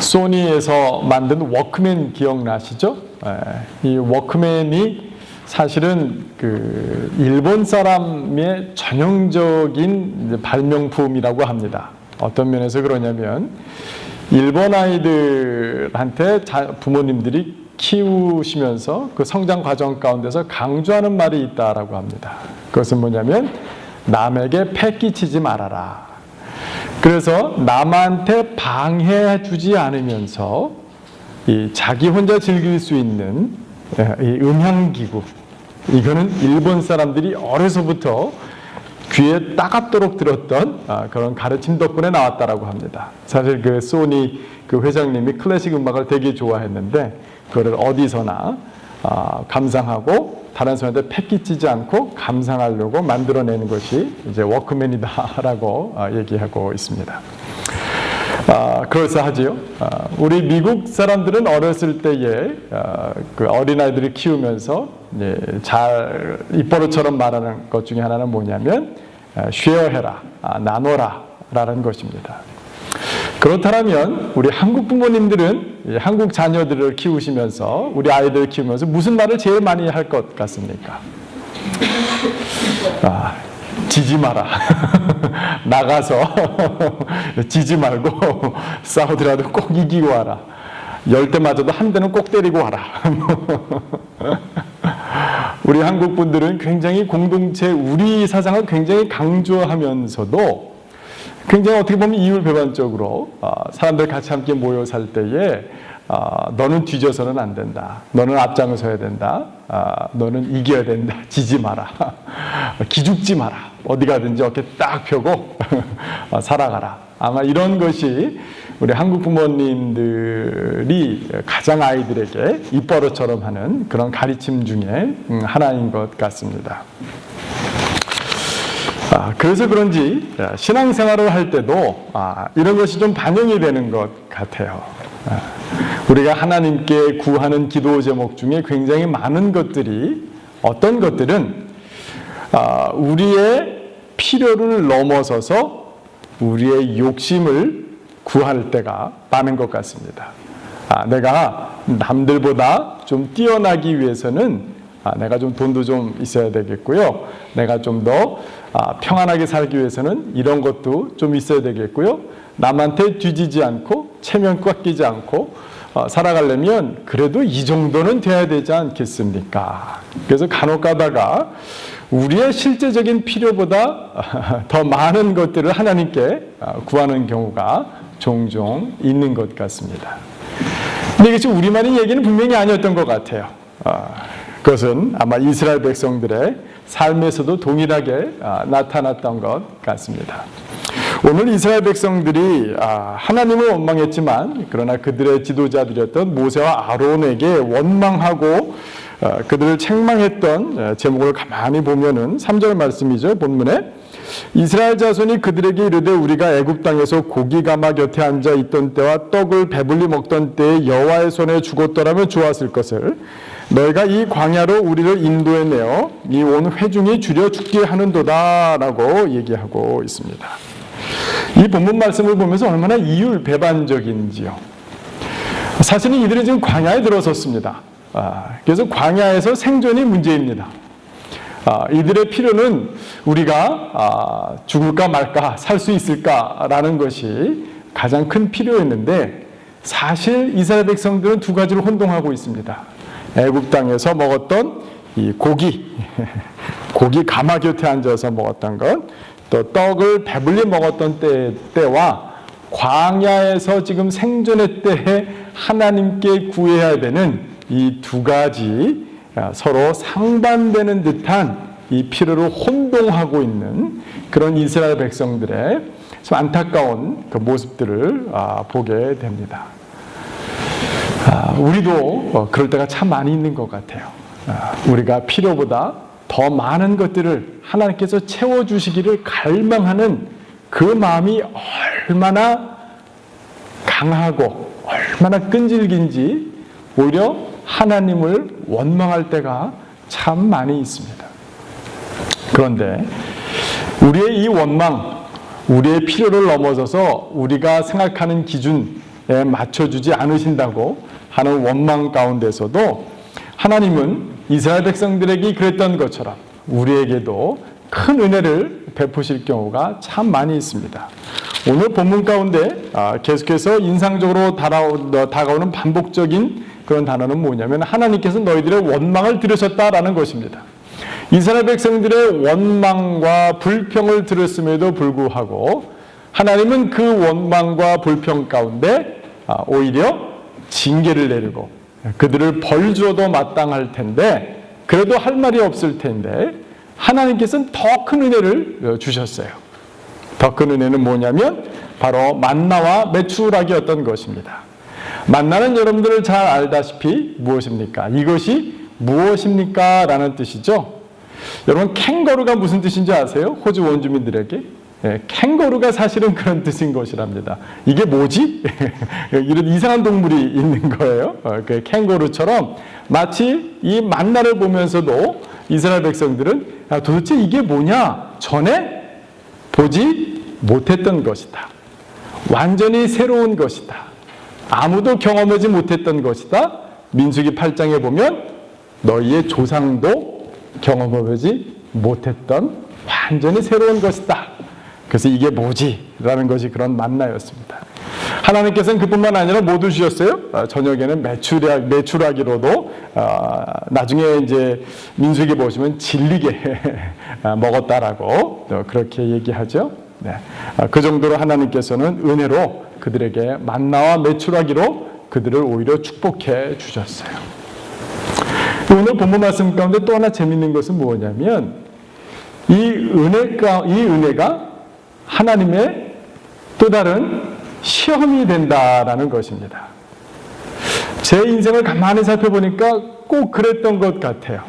소니에서 만든 워크맨 기억나시죠? 이 워크맨이 사실은 그 일본 사람의 전형적인 발명품이라고 합니다. 어떤 면에서 그러냐면 일본 아이들한테 부모님들이 키우시면서 그 성장 과정 가운데서 강조하는 말이 있다라고 합니다. 그것은 뭐냐면 남에게 패 끼치지 말아라. 그래서 남한테 방해해 주지 않으면서 이 자기 혼자 즐길 수 있는 이 음향기구, 이거는 일본 사람들이 어려서부터 귀에 따갑도록 들었던 그런 가르침 덕분에 나왔다라고 합니다. 사실 그 소니 그 회장님이 클래식 음악을 되게 좋아했는데 그거를 어디서나 감상하고 다른 사람한테 패끼치지 않고 감상하려고 만들어내는 것이 이제 워크맨이다라고 얘기하고 있습니다. 그럴싸하지요. 우리 미국 사람들은 어렸을 때에 그 어린아이들을 키우면서 잘 입버릇처럼 말하는 것 중에 하나는 뭐냐면 쉐어해라, 나눠라 라는 것입니다. 그렇다면 우리 한국 부모님들은 한국 자녀들을 키우시면서 우리 아이들을 키우면서 무슨 말을 제일 많이 할 것 같습니까? 지지 마라. 나가서 지지 말고 싸우더라도 꼭 이기고 와라. 10대 맞아도 한 대는 꼭 때리고 와라. 우리 한국 분들은 굉장히 공동체, 우리 사상을 굉장히 강조하면서도 굉장히 어떻게 보면 이율배반적으로 사람들 같이 함께 모여 살 때에 너는 뒤져서는 안 된다. 너는 앞장서야 된다. 너는 이겨야 된다. 지지 마라. 기죽지 마라. 어디 가든지 어깨 딱 펴고 살아가라. 아마 이런 것이 우리 한국 부모님들이 가장 아이들에게 입버릇처럼 하는 그런 가르침 중에 하나인 것 같습니다. 그래서 그런지 신앙생활을 할 때도 이런 것이 좀 반영이 되는 것 같아요. 우리가 하나님께 구하는 기도 제목 중에 굉장히 많은 것들이 어떤 것들은 우리의 필요를 넘어서서 우리의 욕심을 구할 때가 많은 것 같습니다. 내가 남들보다 좀 뛰어나기 위해서는 내가 좀 돈도 좀 있어야 되겠고요. 내가 좀 더 평안하게 살기 위해서는 이런 것도 좀 있어야 되겠고요. 남한테 뒤지지 않고 체면 꽉 끼지 않고 살아가려면 그래도 이 정도는 돼야 되지 않겠습니까? 그래서 간혹 가다가 우리의 실제적인 필요보다 더 많은 것들을 하나님께 구하는 경우가 종종 있는 것 같습니다. 근데 이것이 우리만의 얘기는 분명히 아니었던 것 같아요. 그것은 아마 이스라엘 백성들의 삶에서도 동일하게 나타났던 것 같습니다. 오늘 이스라엘 백성들이 하나님을 원망했지만 그러나 그들의 지도자들이었던 모세와 아론에게 원망하고 그들을 책망했던 제목을 가만히 보면은 3절 말씀이죠. 본문에 이스라엘 자손이 그들에게 이르되 우리가 애굽 땅에서 고기 가마 곁에 앉아 있던 때와 떡을 배불리 먹던 때에 여호와의 손에 죽었더라면 좋았을 것을 너희가 이 광야로 우리를 인도해 내어 이 온 회중이 줄여 죽게 하는도다라고 얘기하고 있습니다. 이 본문 말씀을 보면서 얼마나 이율배반적인지요. 사실은 이들은 지금 광야에 들어섰습니다. 그래서 광야에서 생존이 문제입니다. 이들의 필요는 우리가 죽을까 말까 살 수 있을까라는 것이 가장 큰 필요였는데 사실 이스라엘 백성들은 두 가지로 혼동하고 있습니다. 애굽 땅에서 먹었던 이 고기 가마 곁에 앉아서 먹었던 것, 또 떡을 배불리 먹었던 때와 광야에서 지금 생존의 때에 하나님께 구해야 되는 이 두 가지 서로 상반되는 듯한 이 필요를 혼동하고 있는 그런 이스라엘 백성들의 좀 안타까운 그 모습들을 보게 됩니다. 우리도 그럴 때가 참 많이 있는 것 같아요. 우리가 필요보다 더 많은 것들을 하나님께서 채워주시기를 갈망하는 그 마음이 얼마나 강하고 얼마나 끈질긴지 오히려 하나님을 원망할 때가 참 많이 있습니다. 그런데 우리의 이 원망, 우리의 필요를 넘어서서 우리가 생각하는 기준, 맞춰주지 않으신다고 하는 원망 가운데서도 하나님은 이스라엘 백성들에게 그랬던 것처럼 우리에게도 큰 은혜를 베푸실 경우가 참 많이 있습니다. 오늘 본문 가운데 계속해서 인상적으로 다가오는 반복적인 그런 단어는 뭐냐면 하나님께서 너희들의 원망을 들으셨다라는 것입니다. 이스라엘 백성들의 원망과 불평을 들었음에도 불구하고 하나님은 그 원망과 불평 가운데 오히려 징계를 내리고 그들을 벌 주어도 마땅할 텐데 그래도 할 말이 없을 텐데 하나님께서는 더 큰 은혜를 주셨어요. 더 큰 은혜는 뭐냐면 바로 만나와 메추라기였던 것입니다. 만나는 여러분들 잘 알다시피 무엇입니까? 이것이 무엇입니까? 라는 뜻이죠. 여러분 캥거루가 무슨 뜻인지 아세요? 호주 원주민들에게 캥거루가 사실은 그런 뜻인 것이랍니다. 이게 뭐지? 이런 이상한 동물이 있는 거예요. 그 캥거루처럼 마치 이 만나를 보면서도 이스라엘 백성들은 도대체 이게 뭐냐? 전에 보지 못했던 것이다. 완전히 새로운 것이다. 아무도 경험하지 못했던 것이다. 민수기 8장에 보면 너희의 조상도 경험하지 못했던 완전히 새로운 것이다. 그래서 이게 뭐지? 라는 것이 그런 만나였습니다. 하나님께서는 그뿐만 아니라 뭐도 주셨어요? 저녁에는 메추라기로도 나중에 이제 민수기 보시면 질리게 먹었다라고 그렇게 얘기하죠. 네. 그 정도로 하나님께서는 은혜로 그들에게 만나와 메추라기로 그들을 오히려 축복해 주셨어요. 오늘 본문 말씀 가운데 또 하나 재밌는 것은 뭐냐면 이 은혜가 하나님의 또 다른 시험이 된다라는 것입니다. 제 인생을 가만히 살펴보니까 꼭 그랬던 것 같아요.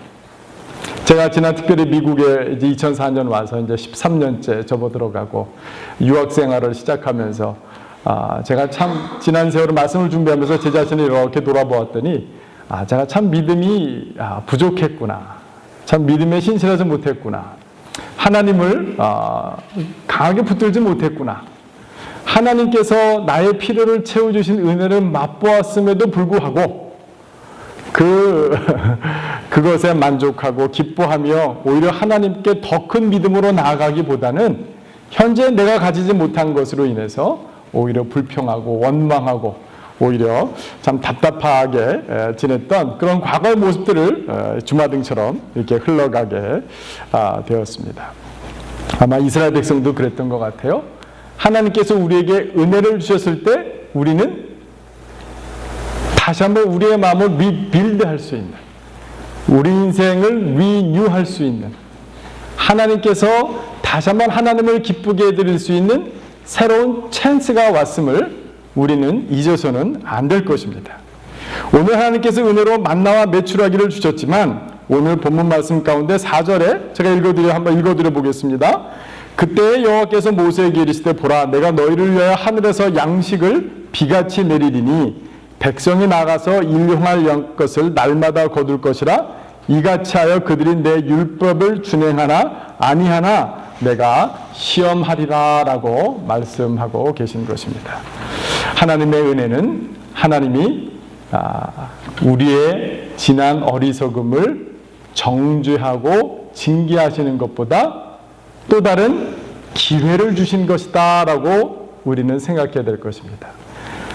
제가 지난 특별히 미국에 이제 2004년 와서 이제 13년째 접어들어가고 유학 생활을 시작하면서 제가 참 지난 세월을 말씀을 준비하면서 제 자신을 이렇게 돌아보았더니 제가 참 믿음이 부족했구나. 참 믿음에 신실하지 못했구나. 하나님을 강하게 붙들지 못했구나. 하나님께서 나의 필요를 채워주신 은혜를 맛보았음에도 불구하고 그것에 만족하고 기뻐하며 오히려 하나님께 더 큰 믿음으로 나아가기보다는 현재 내가 가지지 못한 것으로 인해서 오히려 불평하고 원망하고 오히려 참 답답하게 지냈던 그런 과거의 모습들을 주마등처럼 이렇게 흘러가게 되었습니다. 아마 이스라엘 백성도 그랬던 것 같아요. 하나님께서 우리에게 은혜를 주셨을 때 우리는 다시 한번 우리의 마음을 리빌드할 수 있는, 우리 인생을 리뉴할 수 있는, 하나님께서 다시 한번 하나님을 기쁘게 해드릴 수 있는 새로운 찬스가 왔음을 우리는 잊어서는 안 될 것입니다. 오늘 하나님께서 은혜로 만나와 메추라기를 주셨지만 오늘 본문 말씀 가운데 4절에 제가 한번 읽어드려 보겠습니다. 그때 여호와께서 모세에게 이르시되 보라 내가 너희를 위하여 하늘에서 양식을 비같이 내리리니 백성이 나가서 일용할 것을 날마다 거둘 것이라 이같이 하여 그들이 내 율법을 준행하나 아니하나 내가 시험하리라 라고 말씀하고 계신 것입니다. 하나님의 은혜는 하나님이 우리의 지난 어리석음을 정죄하고 징계하시는 것보다 또 다른 기회를 주신 것이다 라고 우리는 생각해야 될 것입니다.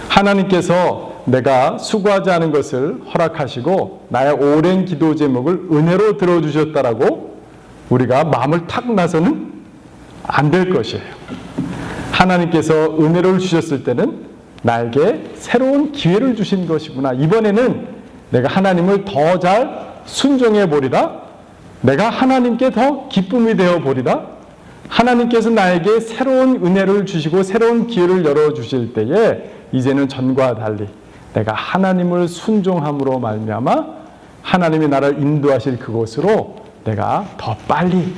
하나님께서 내가 수고하지 않은 것을 허락하시고 나의 오랜 기도 제목을 은혜로 들어주셨다라고 우리가 마음을 탁 놔서는 안 될 것이에요. 하나님께서 은혜를 주셨을 때는 나에게 새로운 기회를 주신 것이구나. 이번에는 내가 하나님을 더 잘 순종해 보리라. 내가 하나님께 더 기쁨이 되어 보리라. 하나님께서 나에게 새로운 은혜를 주시고 새로운 기회를 열어주실 때에 이제는 전과 달리 내가 하나님을 순종함으로 말미암아 하나님이 나를 인도하실 그곳으로 내가 더 빨리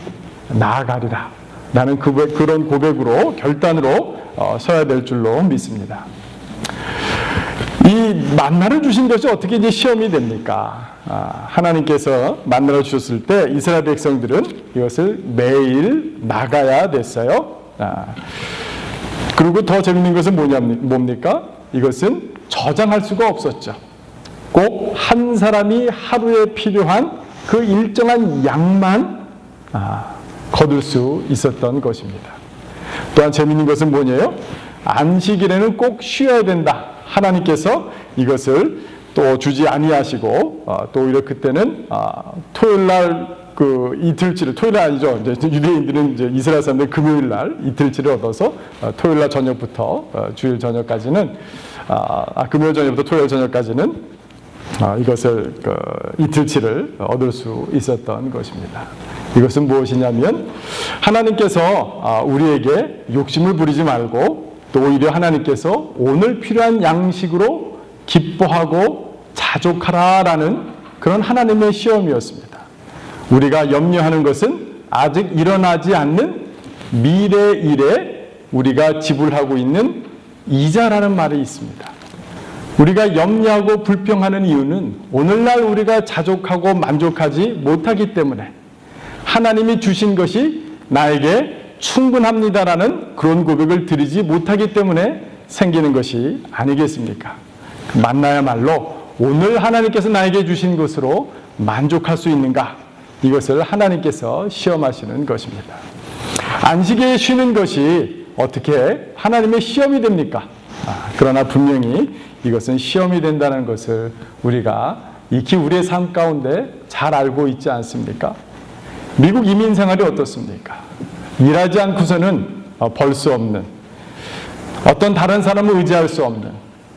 나아가리라. 나는 그런 고백으로 결단으로 서야 될 줄로 믿습니다. 이 만나를 주신 것이 어떻게 이제 시험이 됩니까? 하나님께서 만나를 주셨을 때 이스라엘 백성들은 이것을 매일 나가야 됐어요. 그리고 더 재밌는 것은 뭡니까? 이것은 저장할 수가 없었죠. 꼭 한 사람이 하루에 필요한 그 일정한 양만 거둘 수 있었던 것입니다. 또한 재미있는 것은 뭐냐요? 안식일에는 꼭 쉬어야 된다. 하나님께서 이것을 또 주지 아니하시고 또 오히려 그때는 토요일 날 그 이틀치를, 토요일 아니죠. 이제 유대인들은 이제 이스라엘 사람들 금요일 날 이틀치를 얻어서 토요일 날 저녁부터 주일 저녁까지는 금요일 저녁부터 토요일 저녁까지는 이것을 이틀치를 얻을 수 있었던 것입니다. 이것은 무엇이냐면 하나님께서 우리에게 욕심을 부리지 말고 또 오히려 하나님께서 오늘 필요한 양식으로 기뻐하고 자족하라라는 그런 하나님의 시험이었습니다. 우리가 염려하는 것은 아직 일어나지 않는 미래 일에 우리가 지불하고 있는 이자라는 말이 있습니다. 우리가 염려하고 불평하는 이유는 오늘날 우리가 자족하고 만족하지 못하기 때문에 하나님이 주신 것이 나에게 충분합니다라는 그런 고백을 드리지 못하기 때문에 생기는 것이 아니겠습니까? 만나야말로 오늘 하나님께서 나에게 주신 것으로 만족할 수 있는가? 이것을 하나님께서 시험하시는 것입니다. 안식일에 쉬는 것이 어떻게 하나님의 시험이 됩니까? 그러나 분명히 이것은 시험이 된다는 것을 우리가 익히 우리의 삶 가운데 잘 알고 있지 않습니까? 미국 이민 생활이 어떻습니까? 일하지 않고서는 벌 수 없는, 어떤 다른 사람을 의지할 수 없는,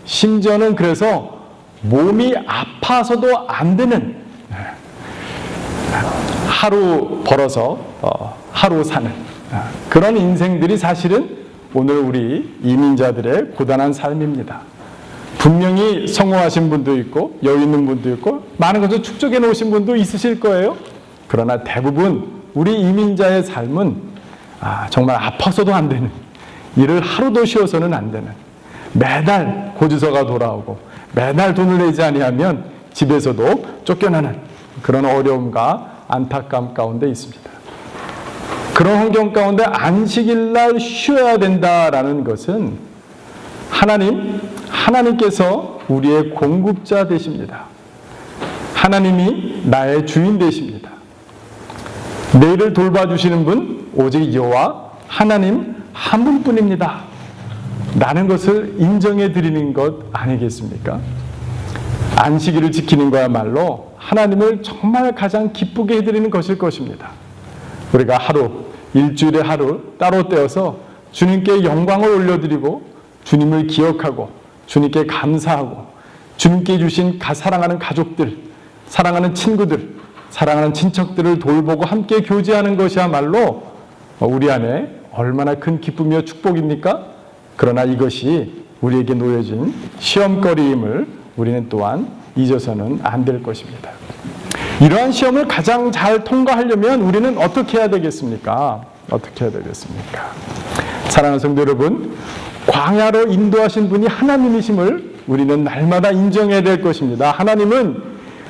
심지어는 그래서 몸이 아파서도 안 되는, 하루 벌어서 하루 사는 그런 인생들이 사실은 오늘 우리 이민자들의 고단한 삶입니다. 분명히 성공하신 분도 있고 여유 있는 분도 있고 많은 것을 축적해 놓으신 분도 있으실 거예요. 그러나 대부분 우리 이민자의 삶은 정말 아파서도 안 되는, 일을 하루도 쉬어서는 안 되는, 매달 고지서가 돌아오고 매달 돈을 내지 아니하면 집에서도 쫓겨나는 그런 어려움과 안타까움 가운데 있습니다. 그런 환경 가운데 안식일날 쉬어야 된다라는 것은 하나님께서 우리의 공급자 되십니다. 하나님이 나의 주인 되십니다. 내 일을 돌봐주시는 분 오직 여호와 하나님 한 분뿐입니다. 라는 것을 인정해 드리는 것 아니겠습니까? 안식일을 지키는 거야말로 하나님을 정말 가장 기쁘게 해드리는 것일 것입니다. 우리가 일주일에 하루 따로 떼어서 주님께 영광을 올려드리고 주님을 기억하고 주님께 감사하고 주님께 주신 사랑하는 가족들, 사랑하는 친구들, 사랑하는 친척들을 돌보고 함께 교제하는 것이야말로 우리 안에 얼마나 큰 기쁨이며 축복입니까? 그러나 이것이 우리에게 놓여진 시험거리임을 우리는 또한 잊어서는 안 될 것입니다. 이러한 시험을 가장 잘 통과하려면 우리는 어떻게 해야 되겠습니까? 어떻게 해야 되겠습니까? 사랑하는 성도 여러분, 광야로 인도하신 분이 하나님이심을 우리는 날마다 인정해야 될 것입니다. 하나님은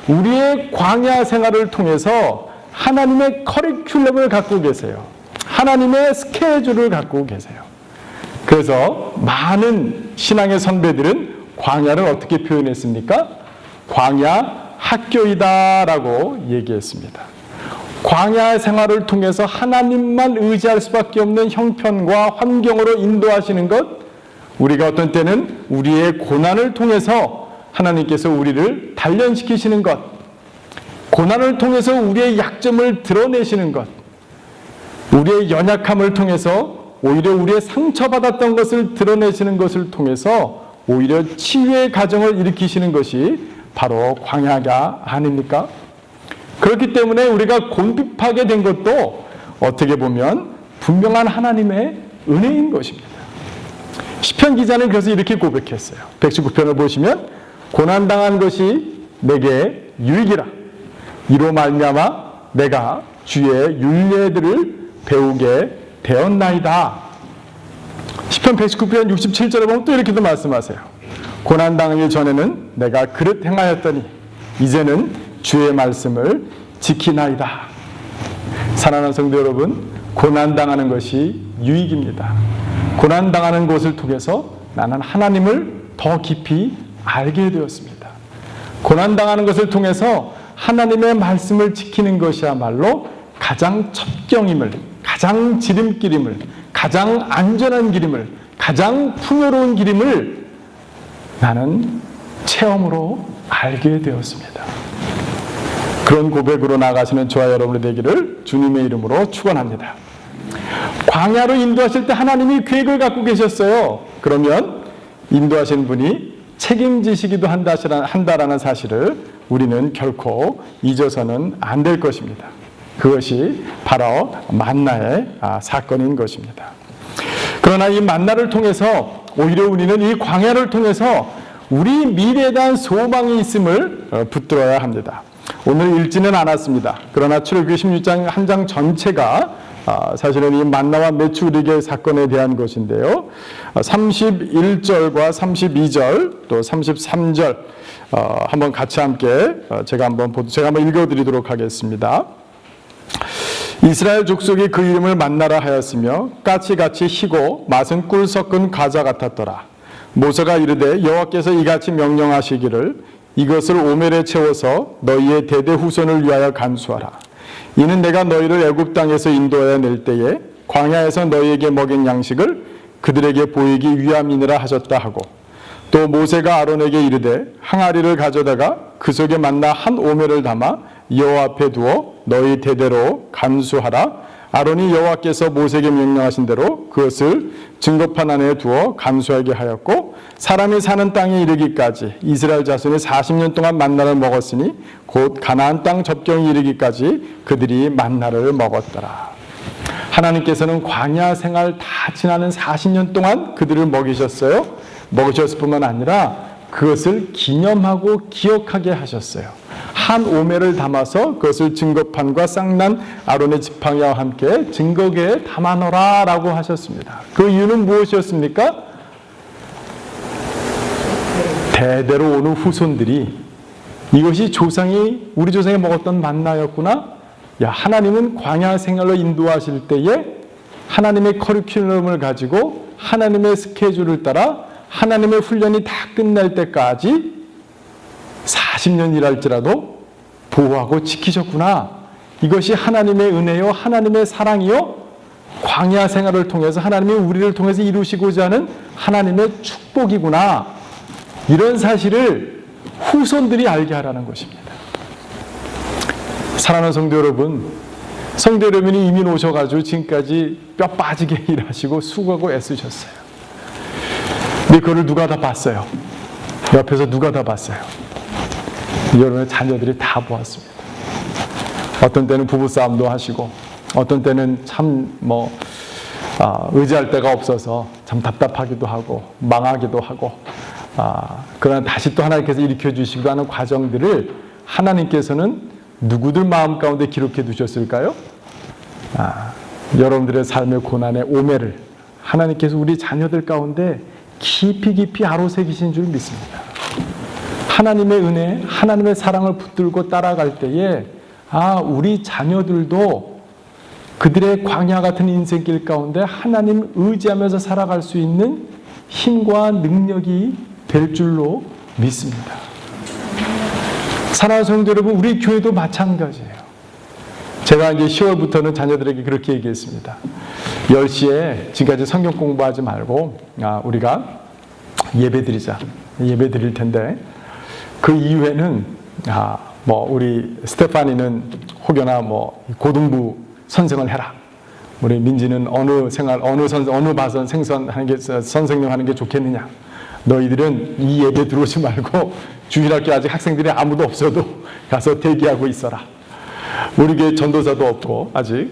우리의 광야 생활을 통해서 하나님의 커리큘럼을 갖고 계세요. 하나님의 스케줄을 갖고 계세요. 그래서 많은 신앙의 선배들은 광야를 어떻게 표현했습니까? 광야 학교이다라고 얘기했습니다. 광야 생활을 통해서 하나님만 의지할 수밖에 없는 형편과 환경으로 인도하시는 것, 우리가 어떤 때는 우리의 고난을 통해서 하나님께서 우리를 단련시키시는 것, 고난을 통해서 우리의 약점을 드러내시는 것, 우리의 연약함을 통해서 오히려 우리의 상처받았던 것을 드러내시는 것을 통해서 오히려 치유의 과정을 일으키시는 것이 바로 광야가 아닙니까? 그렇기 때문에 우리가 곤핍하게 된 것도 어떻게 보면 분명한 하나님의 은혜인 것입니다. 시편 기자는 그래서 이렇게 고백했어요. 119편을 보시면 고난당한 것이 내게 유익이라. 이로 말미암아 내가 주의 율례들을 배우게 되었나이다. 시편 119편 67절에 보면 또 이렇게도 말씀하세요. 고난당하기 전에는 내가 그릇 행하였더니 이제는 주의 말씀을 지키나이다. 사랑하는 성도 여러분, 고난당하는 것이 유익입니다. 고난당하는 것을 통해서 나는 하나님을 더 깊이 알게 되었습니다. 고난당하는 것을 통해서 하나님의 말씀을 지키는 것이야말로 가장 첩경임을, 가장 지름길임을, 가장 안전한 길임을, 가장 풍요로운 길임을 나는 체험으로 알게 되었습니다. 그런 고백으로 나가시는 저와 여러분이 되기를 주님의 이름으로 축원합니다. 광야로 인도하실 때 하나님이 계획을 갖고 계셨어요. 그러면 인도하신 분이 책임지시기도 한다라는 사실을 우리는 결코 잊어서는 안 될 것입니다. 그것이 바로 만나의 사건인 것입니다. 그러나 이 만나를 통해서 오히려 우리는 이 광야를 통해서 우리 미래에 대한 소망이 있음을 붙들어야 합니다. 오늘 읽지는 않았습니다. 그러나 출애굽기 16장 한 장 전체가 사실은 이 만나와 메추리게 사건에 대한 것인데요. 31절과 32절 또 33절 한번 같이 함께 제가 한번 읽어드리도록 하겠습니다. 이스라엘 족속이 그 이름을 만나라 하였으며 까치같이 희고 맛은 꿀 섞은 과자 같았더라. 모세가 이르되 여호와께서 이같이 명령하시기를 이것을 오멜에 채워서 너희의 대대 후손을 위하여 간수하라. 이는 내가 너희를 애굽 땅에서 인도하여 낼 때에 광야에서 너희에게 먹인 양식을 그들에게 보이기 위함이니라 하셨다 하고, 또 모세가 아론에게 이르되 항아리를 가져다가 그 속에 만나 한 오멜을 담아 여호와 앞에 두어 너희 대대로 간수하라. 아론이 여호와께서 모세에게 명령하신 대로 그것을 증거판 안에 두어 간수하게 하였고, 사람이 사는 땅에 이르기까지 이스라엘 자손이 40년 동안 만나를 먹었으니 곧 가나안 땅 접경이 이르기까지 그들이 만나를 먹었더라. 하나님께서는 광야 생활 다 지나는 40년 동안 그들을 먹이셨어요. 먹으셨을 뿐만 아니라 그것을 기념하고 기억하게 하셨어요. 한 오멜을 담아서 그것을 증거판과 쌍난 아론의 지팡이와 함께 증거계에 담아놓으라 라고 하셨습니다. 그 이유는 무엇이었습니까? 대대로 오는 후손들이 이것이 우리 조상이 먹었던 만나였구나. 하나님은 광야 생활로 인도하실 때에 하나님의 커리큘럼을 가지고 하나님의 스케줄을 따라 하나님의 훈련이 다 끝날 때까지 40년 일할지라도 보호하고 지키셨구나. 이것이 하나님의 은혜요, 하나님의 사랑이요, 광야 생활을 통해서 하나님이 우리를 통해서 이루시고자 하는 하나님의 축복이구나. 이런 사실을 후손들이 알게 하라는 것입니다. 사랑하는 성도 여러분이 이미 오셔가지고 지금까지 뼈 빠지게 일하시고 수고하고 애쓰셨어요. 근데 그걸 누가 다 봤어요? 옆에서 누가 다 봤어요? 여러분의 자녀들이 다 보았습니다. 어떤 때는 부부싸움도 하시고, 어떤 때는 참 의지할 데가 없어서 참 답답하기도 하고 망하기도 하고, 그러나 다시 또 하나님께서 일으켜 주시기도 하는 과정들을 하나님께서는 누구들 마음 가운데 기록해 두셨을까요? 여러분들의 삶의 고난의 오매를 하나님께서 우리 자녀들 가운데 깊이 아로새기신 줄 믿습니다. 하나님의 은혜, 하나님의 사랑을 붙들고 따라갈 때에 우리 자녀들도 그들의 광야 같은 인생길 가운데 하나님 의지하면서 살아갈 수 있는 힘과 능력이 될 줄로 믿습니다. 사랑하는 성도 여러분, 우리 교회도 마찬가지예요. 제가 이제 10월부터는 자녀들에게 그렇게 얘기했습니다. 10시에 지금까지 성경 공부하지 말고 우리가 예배 드릴 텐데, 그 이후에는 우리 스테파니는 혹여나 고등부 선생을 해라. 우리 민지는 어느 바선 선생님 하는 게 좋겠느냐. 너희들은 이 예배 들어오지 말고 주일학교 아직 학생들이 아무도 없어도 가서 대기하고 있어라. 우리 교회 전도사도 없고 아직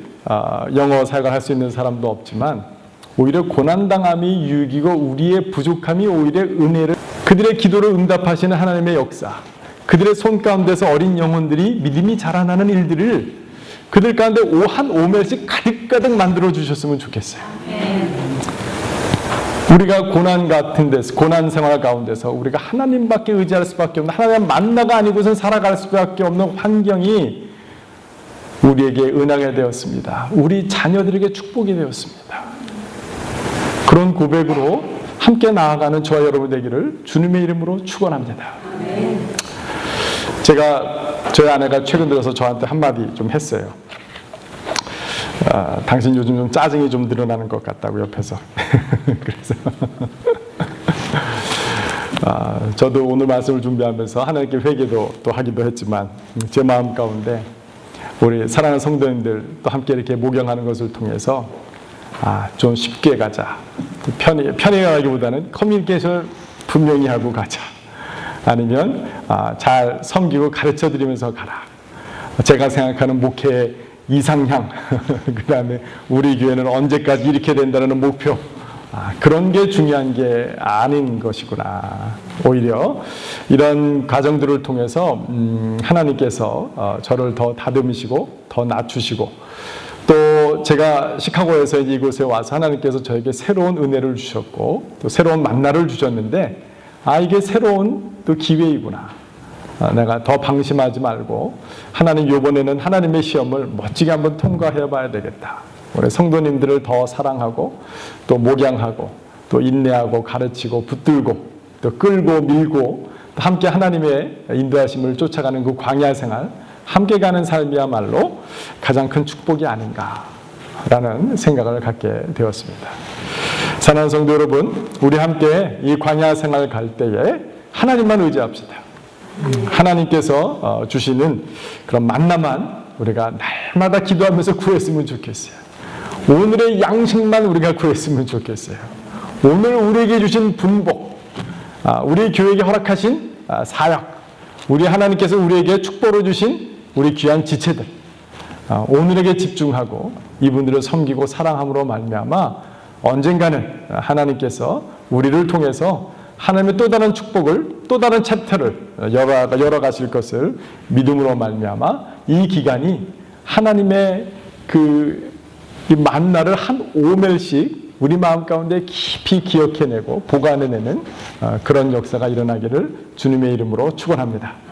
영어 사역을 할 수 있는 사람도 없지만, 오히려 고난당함이 유익이고 우리의 부족함이 오히려 은혜를, 그들의 기도를 응답하시는 하나님의 역사, 그들의 손 가운데서 어린 영혼들이 믿음이 자라나는 일들을 그들 가운데 한 오멜씩 가득가득 만들어 주셨으면 좋겠어요. 우리가 고난 생활 가운데서 우리가 하나님밖에 의지할 수밖에 없는, 하나님의 만나가 아니고선 살아갈 수밖에 없는 환경이 우리에게 은혜가 되었습니다. 우리 자녀들에게 축복이 되었습니다. 그런 고백으로 함께 나아가는 저와 여러분 되기를 주님의 이름으로 축원합니다. 제가 저희 아내가 최근 들어서 저한테 한마디 좀 했어요. 당신 요즘 좀 짜증이 좀 늘어나는 것 같다고 옆에서. 그래서 저도 오늘 말씀을 준비하면서 하나님께 회개도 또 하기도 했지만 제 마음 가운데 우리 사랑하는 성도님들 또 함께 이렇게 목양하는 것을 통해서 좀 쉽게 가자. 편히 가기보다는 커뮤니케이션을 분명히 하고 가자. 아니면 잘 섬기고 가르쳐 드리면서 가라. 제가 생각하는 목회 이상향, 그 다음에 우리 교회는 언제까지 이렇게 된다는 목표, 그런 게 중요한 게 아닌 것이구나. 오히려 이런 과정들을 통해서 하나님께서 저를 더 다듬으시고 더 낮추시고, 또 제가 시카고에서 이곳에 와서 하나님께서 저에게 새로운 은혜를 주셨고 또 새로운 만나를 주셨는데, 이게 새로운 또 기회이구나. 내가 더 방심하지 말고 하나님 이번에는 하나님의 시험을 멋지게 한번 통과해 봐야 되겠다. 우리 성도님들을 더 사랑하고 또 목양하고 또 인내하고 가르치고 붙들고 또 끌고 밀고 또 함께 하나님의 인도하심을 쫓아가는 그 광야 생활, 함께 가는 삶이야말로 가장 큰 축복이 아닌가라는 생각을 갖게 되었습니다. 사랑하는 성도 여러분, 우리 함께 이 광야 생활 갈 때에 하나님만 의지합시다. 하나님께서 주시는 그런 만나만 우리가 날마다 기도하면서 구했으면 좋겠어요. 오늘의 양식만 우리가 구했으면 좋겠어요. 오늘 우리에게 주신 분복, 우리 교회에게 허락하신 사역, 우리 하나님께서 우리에게 축복을 주신 우리 귀한 지체들, 오늘에게 집중하고 이분들을 섬기고 사랑함으로 말미암아 언젠가는 하나님께서 우리를 통해서 하나님의 또 다른 축복을, 또 다른 챕터를 열어가실 것을 믿음으로 말미암아 이 기간이 하나님의 이 만나를 한 오멜씩 우리 마음 가운데 깊이 기억해내고 보관해내는 그런 역사가 일어나기를 주님의 이름으로 축원합니다.